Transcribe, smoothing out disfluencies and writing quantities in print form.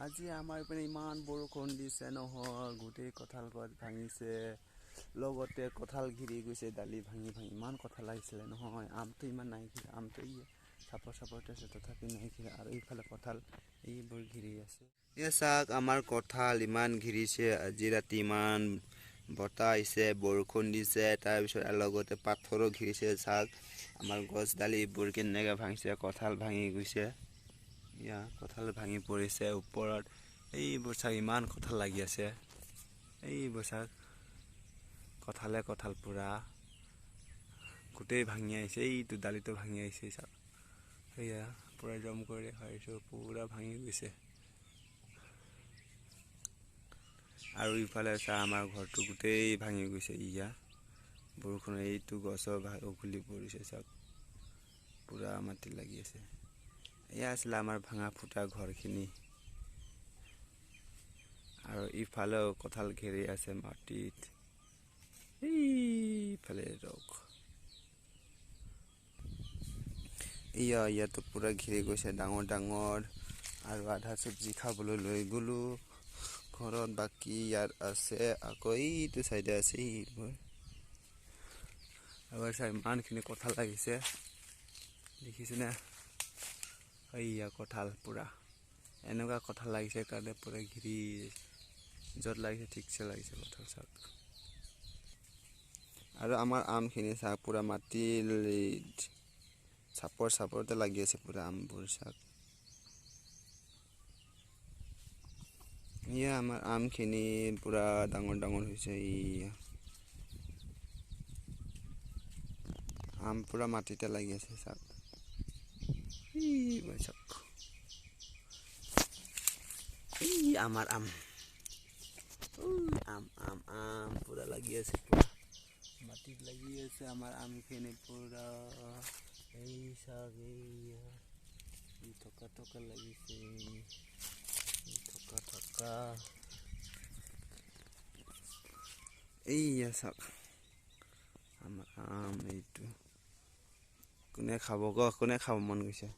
আজি আমাৰ পিনে ইমান বৰষুণ দিছে নহয়, গোটেই কঁঠাল গছ ভাঙিছে, লগতে কঁঠাল ঘিৰি গৈছে, ডালি ভাঙি ভাঙি। ইমান কঁঠাল আহিছিলে নহয়, আমটো ইমান নাই ঘিৰা, আমটো চাপৰতে আছে, তথাপি নাই ঘিৰা। আৰু এইফালে কঁঠাল এইবোৰ ঘিৰি আছে। এই চাওক আমাৰ কঁঠাল ইমান ঘিৰিছে, আজি ৰাতি ইমান বতাহ আহিছে, বৰষুণ দিছে, তাৰপিছত লগতে পাথৰো ঘিৰিছে। চাওক আমাৰ গছডালি এইবোৰ কেনেকৈ ভাঙিছে, কঁঠাল ভাঙি গৈছে। কঁঠাল ভাঙি পৰিছে ওপৰত। এইবোৰ চাওক ইমান কঁঠাল লাগি আছে, এইবোৰ চাওক কঁঠাল পুৰা গোটেই ভাঙি আহিছে। এইটো ডালিটো ভাঙি আহিছে চাওক, সেয়া পুৰা জম কৰি দেখাইছোঁ, পুৰা ভাঙি গৈছে। আৰু ইফালে চাহ আমাৰ ঘৰটো গোটেই ভাঙি গৈছে। বৰষুণ এইটো গছৰ উঘলি পৰিছে, চাওক পুৰা মাটি লাগি আছে। এয়া আছিলে আমাৰ ভাঙা ফুটা ঘৰখিনি। আৰু ইফালেও কঁঠাল ঘেৰি আছে মাটিত, এইফালে ৰখ ইয়াতো পুৰা ঘিৰি গৈছে, ডাঙৰ ডাঙৰ। আৰু আধা চব্জি খাবলৈ লৈ গ'লো ঘৰত, বাকী ইয়াত আছে আকৌ এইটো চাইডে আছে। এইবোৰ এবাৰ চাই ইমানখিনি কঁঠাল লাগিছে, দেখিছেনে? এইয়া কঁঠাল পুৰা এনেকুৱা কঁঠাল লাগিছে কাৰণে পুৰা ঘিৰি, য'ত লাগিছে ঠিকছে লাগিছে কঁঠাল চাওক। আৰু আমাৰ আমখিনি চাওক পুৰা মাটিৰ চাপৰতে লাগি আছে পুৰা আমবোৰ চাওক। আমাৰ আমখিনি পুৰা ডাঙৰ ডাঙৰ হৈছে। আম পুৰা মাটিতে লাগি আছে চাওক, চাওক আমাৰ আম পুৰা লাগি আছে, পুৰা মাটিত লাগি আছে আমাৰ আমখিনি পুৰা। এই চাওক থকা লাগিছে, থকা এইয়া চাওক আমাৰ আম। এইটো কোনে খাব মন গৈছে?